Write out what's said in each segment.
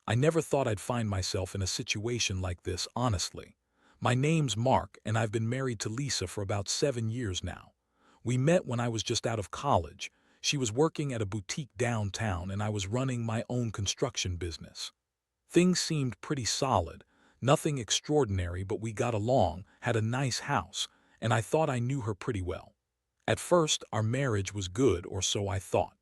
I never thought I'd find myself in a situation like this, honestly. My name's Mark, and I've been married to Lisa for about 7 years now. We met when I was just out of college. She was working at a boutique downtown, and I was running my own construction business. Things seemed pretty solid, nothing extraordinary, but we got along, had a nice house, and I thought I knew her pretty well. At first, our marriage was good, or so I thought.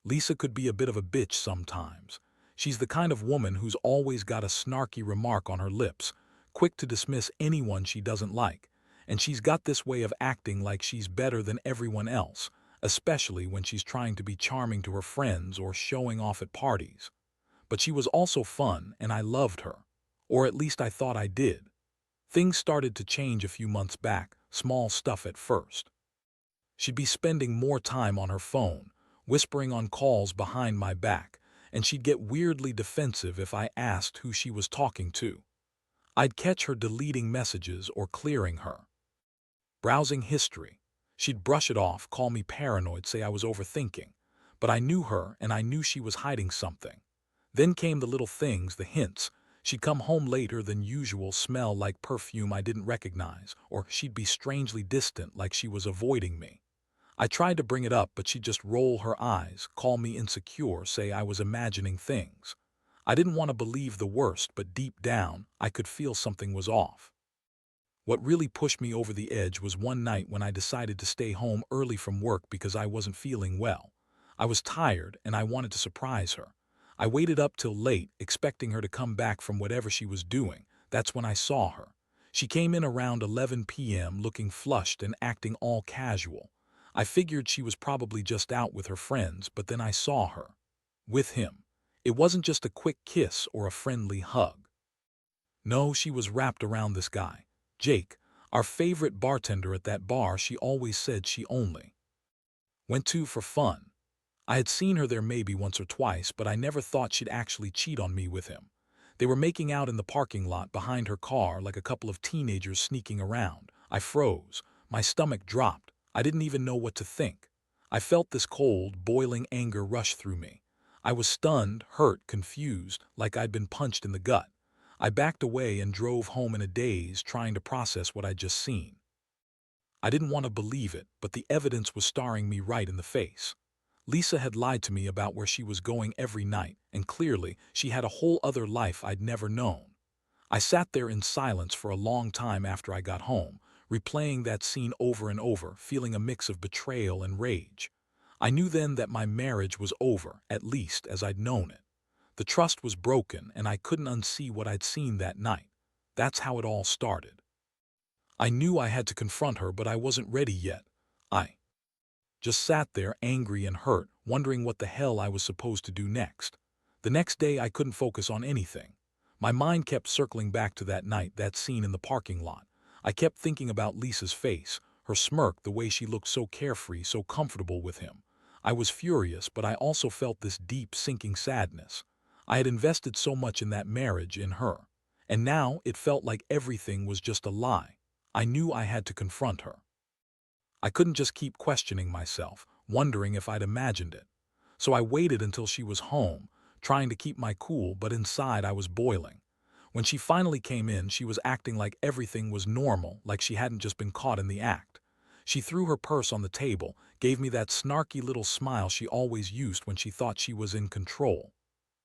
Lisa could be a bit of a bitch sometimes. She's the kind of woman who's always got a snarky remark on her lips, quick to dismiss anyone she doesn't like, and she's got this way of acting like she's better than everyone else, especially when she's trying to be charming to her friends or showing off at parties. But she was also fun, and I loved her. Or at least I thought I did. Things started to change a few months back, small stuff at first. She'd be spending more time on her phone, whispering on calls behind my back, and she'd get weirdly defensive if I asked who she was talking to. I'd catch her deleting messages or clearing her. Browsing history. She'd brush it off, call me paranoid, say I was overthinking. But I knew her, and I knew she was hiding something. Then came the little things, the hints. She'd come home later than usual, smell like perfume I didn't recognize, or she'd be strangely distant, like she was avoiding me. I tried to bring it up, but she'd just roll her eyes, call me insecure, say I was imagining things. I didn't want to believe the worst, but deep down, I could feel something was off. What really pushed me over the edge was one night when I decided to stay home early from work because I wasn't feeling well. I was tired, and I wanted to surprise her. I waited up till late, expecting her to come back from whatever she was doing. That's when I saw her. She came in around 11 p.m. looking flushed and acting all casual. I figured she was probably just out with her friends, but then I saw her. With him. It wasn't just a quick kiss or a friendly hug. No, she was wrapped around this guy, Jake, our favorite bartender at that bar she always said she only went to for fun. I had seen her there maybe once or twice, but I never thought she'd actually cheat on me with him. They were making out in the parking lot behind her car like a couple of teenagers sneaking around. I froze. My stomach dropped. I didn't even know what to think. I felt this cold, boiling anger rush through me. I was stunned, hurt, confused, like I'd been punched in the gut. I backed away and drove home in a daze, trying to process what I'd just seen. I didn't want to believe it, but the evidence was staring me right in the face. Lisa had lied to me about where she was going every night, and clearly she had a whole other life I'd never known. I sat there in silence for a long time after I got home, replaying that scene over and over, feeling a mix of betrayal and rage. I knew then that my marriage was over, at least as I'd known it. The trust was broken, and I couldn't unsee what I'd seen that night. That's how it all started. I knew I had to confront her, but I wasn't ready yet. I just sat there, angry and hurt, wondering what the hell I was supposed to do next. The next day I couldn't focus on anything. My mind kept circling back to that night, that scene in the parking lot. I kept thinking about Lisa's face, her smirk, the way she looked so carefree, so comfortable with him. I was furious, but I also felt this deep, sinking sadness. I had invested so much in that marriage, in her. And now it felt like everything was just a lie. I knew I had to confront her. I couldn't just keep questioning myself, wondering if I'd imagined it. So I waited until she was home, trying to keep my cool, but inside I was boiling. When she finally came in, she was acting like everything was normal, like she hadn't just been caught in the act. She threw her purse on the table, gave me that snarky little smile she always used when she thought she was in control.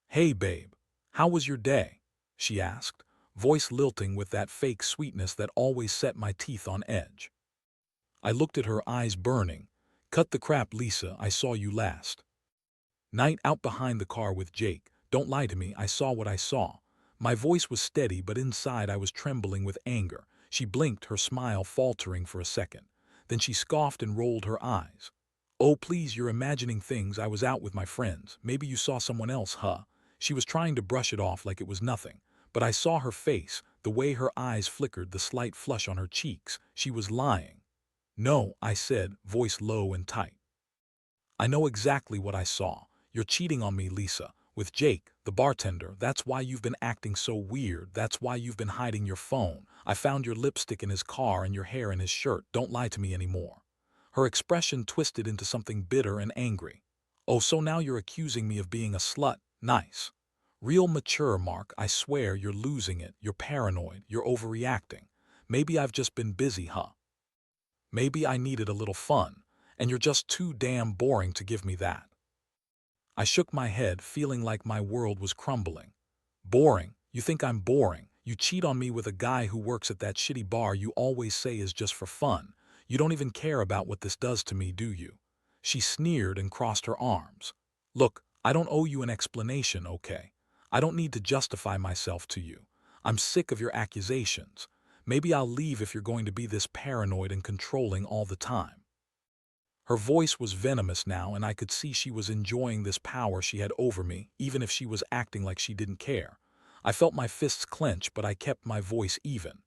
"Hey, babe, how was your day?" she asked, voice lilting with that fake sweetness that always set my teeth on edge. I looked at her, eyes burning. "Cut the crap, Lisa, I saw you last night out behind the car with Jake. Don't lie to me, I saw what I saw." My voice was steady, but inside I was trembling with anger. She blinked, her smile faltering for a second. Then she scoffed and rolled her eyes. "Oh, please, you're imagining things. I was out with my friends. Maybe you saw someone else, huh?" She was trying to brush it off like it was nothing. But I saw her face, the way her eyes flickered, the slight flush on her cheeks. She was lying. "No," I said, voice low and tight. "I know exactly what I saw. You're cheating on me, Lisa, with Jake, the bartender. That's why you've been acting so weird. That's why you've been hiding your phone. I found your lipstick in his car and your hair in his shirt. Don't lie to me anymore." Her expression twisted into something bitter and angry. "Oh, so now you're accusing me of being a slut? Nice. Real mature, Mark. I swear you're losing it. You're paranoid. You're overreacting. Maybe I've just been busy, huh? Maybe I needed a little fun, and you're just too damn boring to give me that. I shook my head, feeling like my world was crumbling. Boring? You think I'm boring? You cheat on me with a guy who works at that shitty bar you always say is just for fun. You don't even care about what this does to me, do you? She sneered and crossed her arms. Look, I don't owe you an explanation, okay? I don't need to justify myself to you. I'm sick of your accusations. Maybe I'll leave if you're going to be this paranoid and controlling all the time. Her voice was venomous now, and I could see she was enjoying this power she had over me, even if she was acting like she didn't care. I felt my fists clench, but I kept my voice even.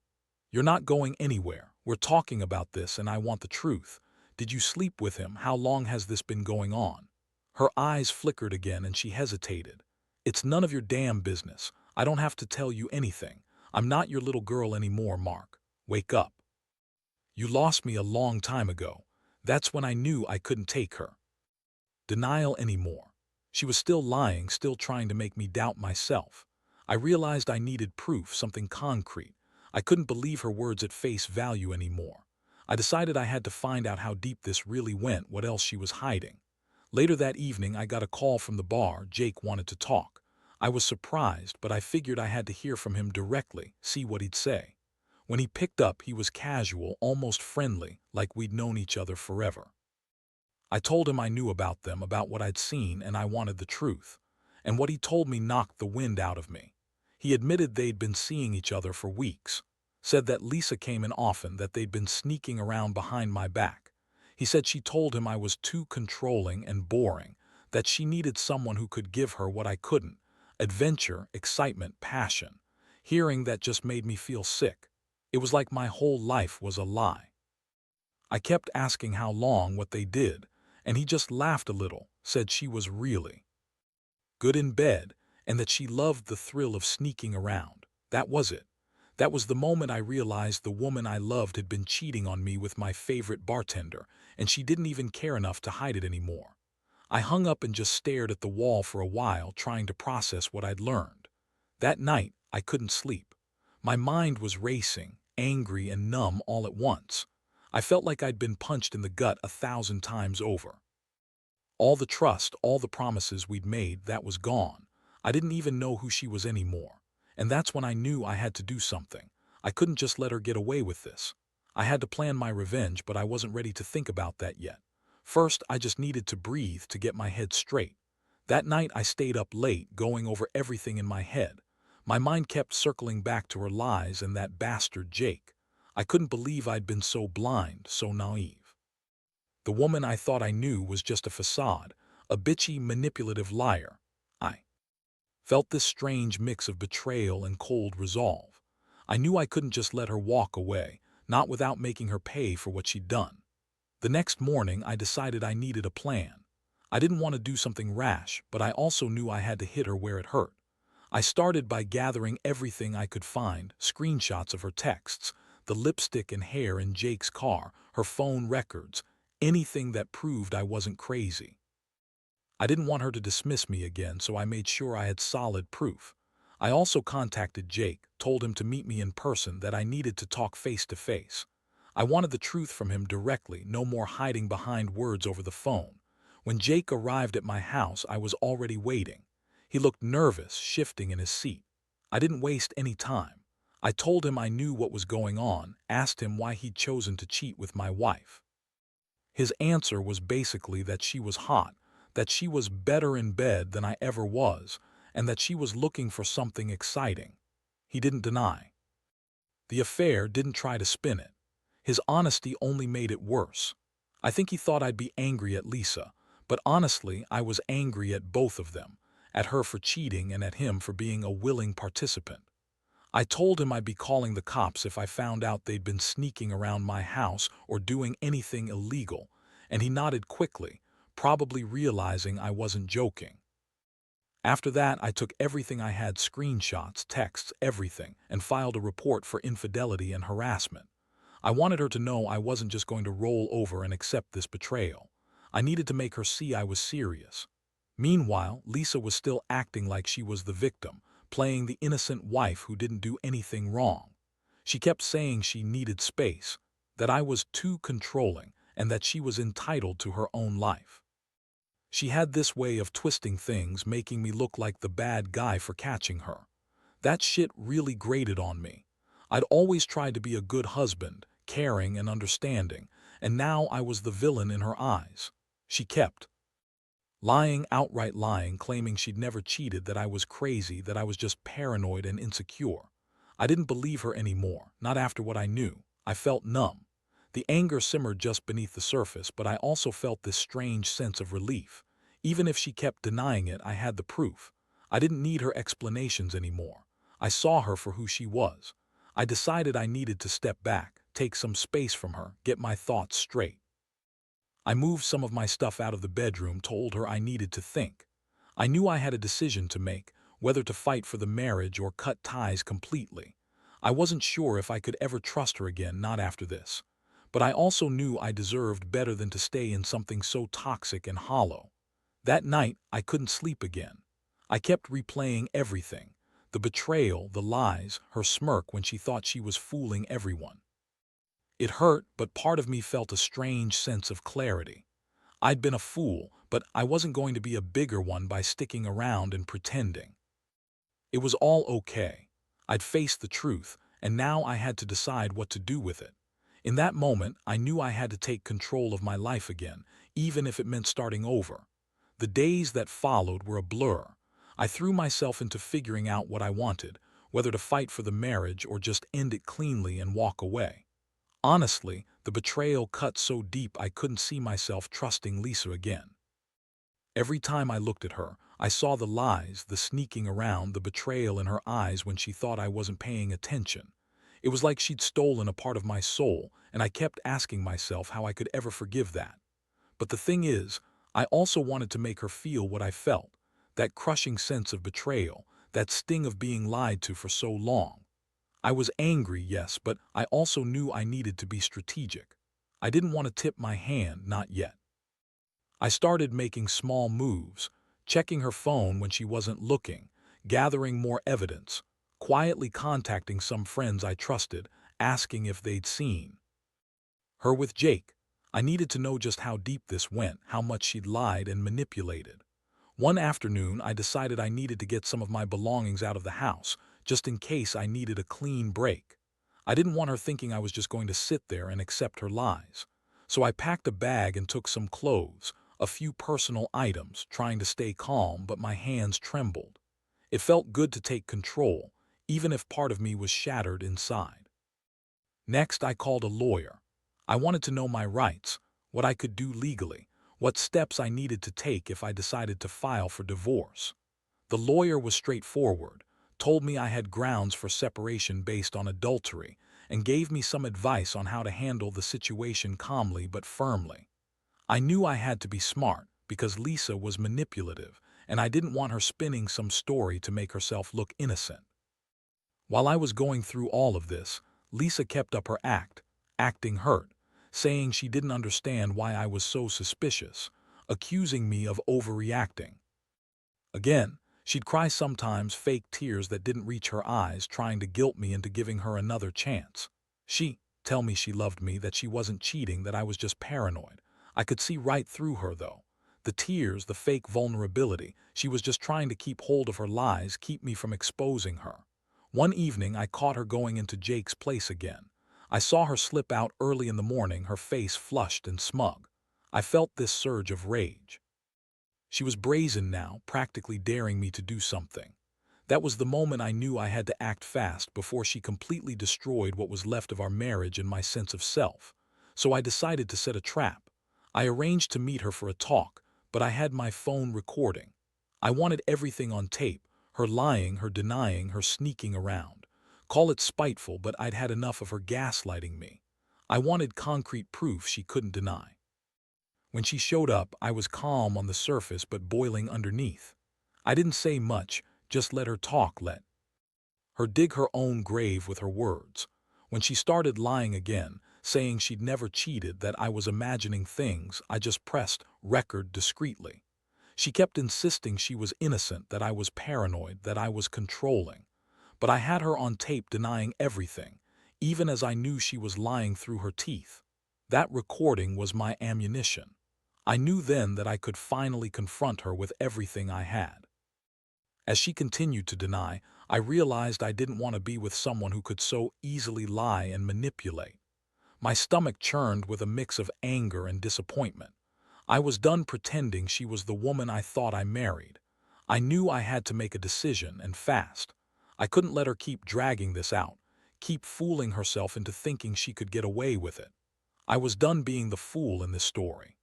You're not going anywhere. We're talking about this, and I want the truth. Did you sleep with him? How long has this been going on? Her eyes flickered again, and she hesitated. It's none of your damn business. I don't have to tell you anything. I'm not your little girl anymore, Mark. Wake up. You lost me a long time ago. That's when I knew I couldn't take her denial anymore. She was still lying, still trying to make me doubt myself. I realized I needed proof, something concrete. I couldn't believe her words at face value anymore. I decided I had to find out how deep this really went, what else she was hiding. Later that evening, I got a call from the bar. Jake wanted to talk. I was surprised, but I figured I had to hear from him directly, see what he'd say. When he picked up, he was casual, almost friendly, like we'd known each other forever. I told him I knew about them, about what I'd seen, and I wanted the truth. And what he told me knocked the wind out of me. He admitted they'd been seeing each other for weeks. Said that Lisa came in often, that they'd been sneaking around behind my back. He said she told him I was too controlling and boring, that she needed someone who could give her what I couldn't. Adventure, excitement, passion. Hearing that just made me feel sick. It was like my whole life was a lie. I kept asking how long, what they did, and he just laughed a little, said she was really good in bed, and that she loved the thrill of sneaking around. That was it. That was the moment I realized the woman I loved had been cheating on me with my favorite bartender, and she didn't even care enough to hide it anymore. I hung up and just stared at the wall for a while, trying to process what I'd learned. That night, I couldn't sleep. My mind was racing, angry and numb all at once. I felt like I'd been punched in the gut 1,000 times over. All the trust, all the promises we'd made, that was gone. I didn't even know who she was anymore. And that's when I knew I had to do something. I couldn't just let her get away with this. I had to plan my revenge, but I wasn't ready to think about that yet. First, I just needed to breathe, to get my head straight. That night, I stayed up late, going over everything in my head. My mind kept circling back to her lies and that bastard Jake. I couldn't believe I'd been so blind, so naive. The woman I thought I knew was just a facade, a bitchy, manipulative liar. I felt this strange mix of betrayal and cold resolve. I knew I couldn't just let her walk away, not without making her pay for what she'd done. The next morning, I decided I needed a plan. I didn't want to do something rash, but I also knew I had to hit her where it hurt. I started by gathering everything I could find, screenshots of her texts, the lipstick and hair in Jake's car, her phone records, anything that proved I wasn't crazy. I didn't want her to dismiss me again, so I made sure I had solid proof. I also contacted Jake, told him to meet me in person, that I needed to talk face to face. I wanted the truth from him directly, no more hiding behind words over the phone. When Jake arrived at my house, I was already waiting. He looked nervous, shifting in his seat. I didn't waste any time. I told him I knew what was going on, asked him why he'd chosen to cheat with my wife. His answer was basically that she was hot, that she was better in bed than I ever was, and that she was looking for something exciting. He didn't deny the affair, didn't try to spin it. His honesty only made it worse. I think he thought I'd be angry at Lisa, but honestly, I was angry at both of them, at her for cheating and at him for being a willing participant. I told him I'd be calling the cops if I found out they'd been sneaking around my house or doing anything illegal, and he nodded quickly, probably realizing I wasn't joking. After that, I took everything I had, screenshots, texts, everything, and filed a report for infidelity and harassment. I wanted her to know I wasn't just going to roll over and accept this betrayal. I needed to make her see I was serious. Meanwhile, Lisa was still acting like she was the victim, playing the innocent wife who didn't do anything wrong. She kept saying she needed space, that I was too controlling, and that she was entitled to her own life. She had this way of twisting things, making me look like the bad guy for catching her. That shit really grated on me. I'd always tried to be a good husband, caring and understanding, and now I was the villain in her eyes. She kept lying, outright lying, claiming she'd never cheated, that I was crazy, that I was just paranoid and insecure. I didn't believe her anymore, not after what I knew. I felt numb. The anger simmered just beneath the surface, but I also felt this strange sense of relief. Even if she kept denying it, I had the proof. I didn't need her explanations anymore. I saw her for who she was. I decided I needed to step back, take some space from her, get my thoughts straight. I moved some of my stuff out of the bedroom, told her I needed to think. I knew I had a decision to make, whether to fight for the marriage or cut ties completely. I wasn't sure if I could ever trust her again, not after this. But I also knew I deserved better than to stay in something so toxic and hollow. That night, I couldn't sleep again. I kept replaying everything. The betrayal, the lies, her smirk when she thought she was fooling everyone. It hurt, but part of me felt a strange sense of clarity. I'd been a fool, but I wasn't going to be a bigger one by sticking around and pretending. It was all okay. I'd faced the truth, and now I had to decide what to do with it. In that moment, I knew I had to take control of my life again, even if it meant starting over. The days that followed were a blur. I threw myself into figuring out what I wanted, whether to fight for the marriage or just end it cleanly and walk away. Honestly, the betrayal cut so deep I couldn't see myself trusting Lisa again. Every time I looked at her, I saw the lies, the sneaking around, the betrayal in her eyes when she thought I wasn't paying attention. It was like she'd stolen a part of my soul, and I kept asking myself how I could ever forgive that. But the thing is, I also wanted to make her feel what I felt, that crushing sense of betrayal, that sting of being lied to for so long. I was angry, yes, but I also knew I needed to be strategic. I didn't want to tip my hand, not yet. I started making small moves, checking her phone when she wasn't looking, gathering more evidence, quietly contacting some friends I trusted, asking if they'd seen her with Jake. I needed to know just how deep this went, how much she'd lied and manipulated. One afternoon, I decided I needed to get some of my belongings out of the house, just in case I needed a clean break. I didn't want her thinking I was just going to sit there and accept her lies. So I packed a bag and took some clothes, a few personal items, trying to stay calm, but my hands trembled. It felt good to take control, even if part of me was shattered inside. Next, I called a lawyer. I wanted to know my rights, what I could do legally, what steps I needed to take if I decided to file for divorce. The lawyer was straightforward, told me I had grounds for separation based on adultery, and gave me some advice on how to handle the situation calmly but firmly. I knew I had to be smart because Lisa was manipulative, and I didn't want her spinning some story to make herself look innocent. While I was going through all of this, Lisa kept up her act, acting hurt, saying she didn't understand why I was so suspicious, accusing me of overreacting. Again, she'd cry sometimes, fake tears that didn't reach her eyes, trying to guilt me into giving her another chance. She'd tell me she loved me, that she wasn't cheating, that I was just paranoid. I could see right through her, though. The tears, the fake vulnerability, she was just trying to keep hold of her lies, keep me from exposing her. One evening, I caught her going into Jake's place again. I saw her slip out early in the morning, her face flushed and smug. I felt this surge of rage. She was brazen now, practically daring me to do something. That was the moment I knew I had to act fast before she completely destroyed what was left of our marriage and my sense of self. So I decided to set a trap. I arranged to meet her for a talk, but I had my phone recording. I wanted everything on tape, her lying, her denying, her sneaking around. Call it spiteful, but I'd had enough of her gaslighting me. I wanted concrete proof she couldn't deny. When she showed up, I was calm on the surface but boiling underneath. I didn't say much, just let her talk, let her dig her own grave with her words. When she started lying again, saying she'd never cheated, that I was imagining things, I just pressed record discreetly. She kept insisting she was innocent, that I was paranoid, that I was controlling. But I had her on tape denying everything, even as I knew she was lying through her teeth. That recording was my ammunition. I knew then that I could finally confront her with everything I had. As she continued to deny, I realized I didn't want to be with someone who could so easily lie and manipulate. My stomach churned with a mix of anger and disappointment. I was done pretending she was the woman I thought I married. I knew I had to make a decision, and fast. I couldn't let her keep dragging this out, keep fooling herself into thinking she could get away with it. I was done being the fool in this story.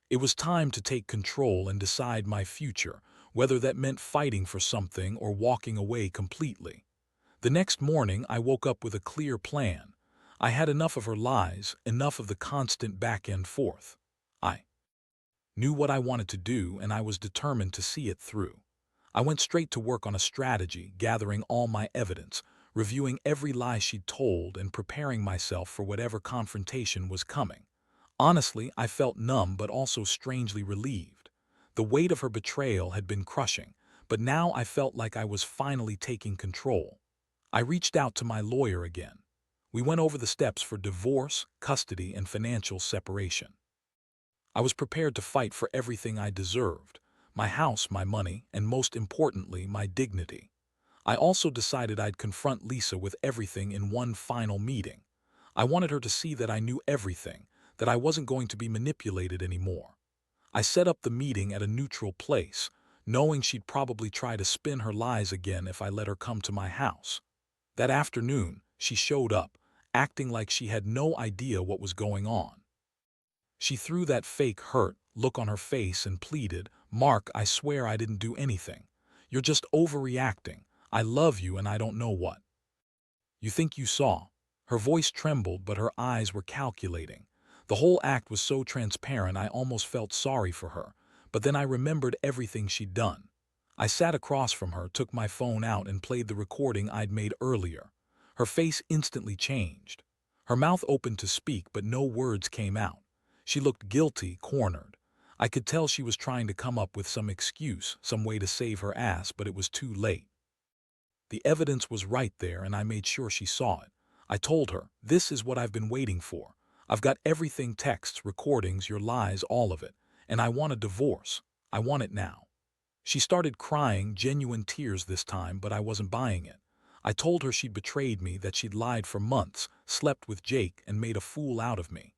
It was time to take control and decide my future, whether that meant fighting for something or walking away completely. The next morning, I woke up with a clear plan. I had enough of her lies, enough of the constant back and forth. I knew what I wanted to do, and I was determined to see it through. I went straight to work on a strategy, gathering all my evidence, reviewing every lie she'd told, and preparing myself for whatever confrontation was coming. Honestly, I felt numb but also strangely relieved. The weight of her betrayal had been crushing, but now I felt like I was finally taking control. I reached out to my lawyer again. We went over the steps for divorce, custody, and financial separation. I was prepared to fight for everything I deserved: my house, my money, and most importantly, my dignity. I also decided I'd confront Lisa with everything in one final meeting. I wanted her to see that I knew everything, that I wasn't going to be manipulated anymore. I set up the meeting at a neutral place, knowing she'd probably try to spin her lies again if I let her come to my house. That afternoon, she showed up, acting like she had no idea what was going on. She threw that fake hurt look on her face and pleaded, "Mark, I swear I didn't do anything. You're just overreacting. I love you and I don't know what you think you saw." Her voice trembled, but her eyes were calculating. The whole act was so transparent I almost felt sorry for her, but then I remembered everything she'd done. I sat across from her, took my phone out, and played the recording I'd made earlier. Her face instantly changed. Her mouth opened to speak, but no words came out. She looked guilty, cornered. I could tell she was trying to come up with some excuse, some way to save her ass, but it was too late. The evidence was right there, and I made sure she saw it. I told her, "This is what I've been waiting for. I've got everything: texts, recordings, your lies, all of it. And I want a divorce. I want it now." She started crying, genuine tears this time, but I wasn't buying it. I told her she'd betrayed me, that she'd lied for months, slept with Jake, and made a fool out of me.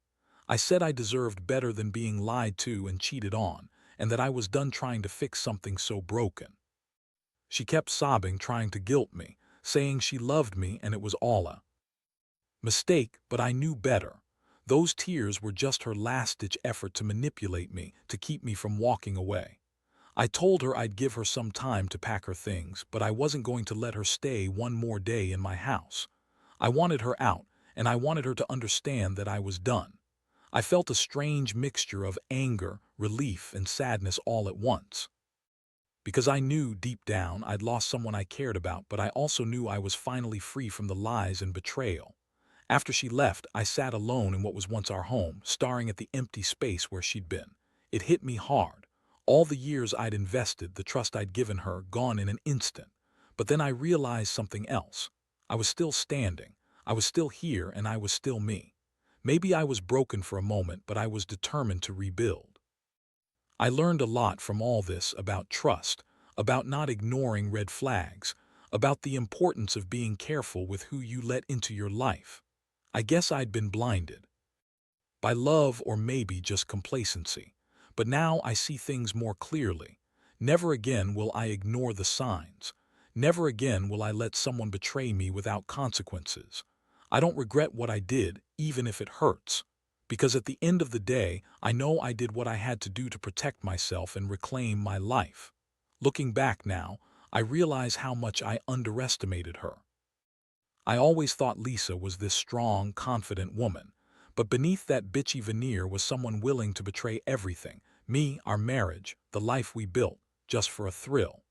I said I deserved better than being lied to and cheated on, and that I was done trying to fix something so broken. She kept sobbing, trying to guilt me, saying she loved me and it was all a mistake, but I knew better. Those tears were just her last-ditch effort to manipulate me, to keep me from walking away. I told her I'd give her some time to pack her things, but I wasn't going to let her stay one more day in my house. I wanted her out, and I wanted her to understand that I was done. I felt a strange mixture of anger, relief, and sadness all at once. Because I knew deep down I'd lost someone I cared about, but I also knew I was finally free from the lies and betrayal. After she left, I sat alone in what was once our home, staring at the empty space where she'd been. It hit me hard. All the years I'd invested, the trust I'd given her, gone in an instant. But then I realized something else. I was still standing. I was still here, and I was still me. Maybe I was broken for a moment, but I was determined to rebuild. I learned a lot from all this: about trust, about not ignoring red flags, about the importance of being careful with who you let into your life. I guess I'd been blinded by love, or maybe just complacency. But now I see things more clearly. Never again will I ignore the signs. Never again will I let someone betray me without consequences. I don't regret what I did, even if it hurts. Because at the end of the day, I know I did what I had to do to protect myself and reclaim my life. Looking back now, I realize how much I underestimated her. I always thought Lisa was this strong, confident woman, but beneath that bitchy veneer was someone willing to betray everything: me, our marriage, the life we built, just for a thrill.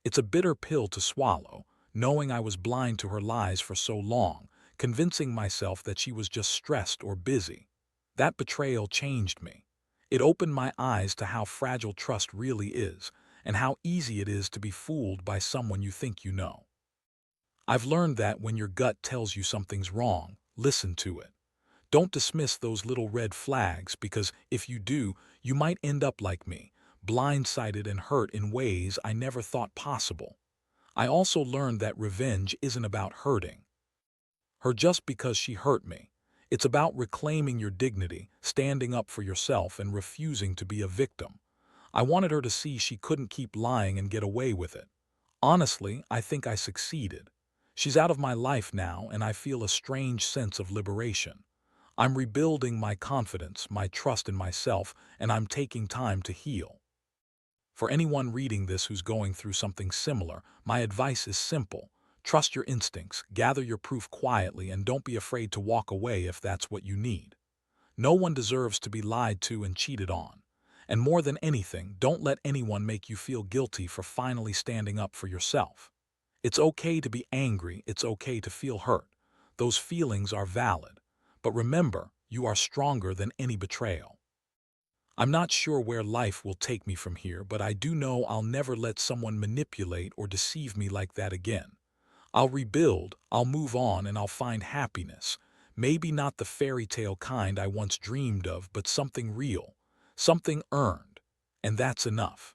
It's a bitter pill to swallow, knowing I was blind to her lies for so long, convincing myself that she was just stressed or busy. That betrayal changed me. It opened my eyes to how fragile trust really is, and how easy it is to be fooled by someone you think you know. I've learned that when your gut tells you something's wrong, listen to it. Don't dismiss those little red flags, because if you do, you might end up like me, blindsided and hurt in ways I never thought possible. I also learned that revenge isn't about hurting her just because she hurt me. It's about reclaiming your dignity, standing up for yourself, and refusing to be a victim. I wanted her to see she couldn't keep lying and get away with it. Honestly, I think I succeeded. She's out of my life now, and I feel a strange sense of liberation. I'm rebuilding my confidence, my trust in myself, and I'm taking time to heal. For anyone reading this who's going through something similar, my advice is simple. Trust your instincts, gather your proof quietly, and don't be afraid to walk away if that's what you need. No one deserves to be lied to and cheated on. And more than anything, don't let anyone make you feel guilty for finally standing up for yourself. It's okay to be angry, it's okay to feel hurt. Those feelings are valid. But remember, you are stronger than any betrayal. I'm not sure where life will take me from here, but I do know I'll never let someone manipulate or deceive me like that again. I'll rebuild, I'll move on, and I'll find happiness. Maybe not the fairy tale kind I once dreamed of, but something real, something earned. And that's enough.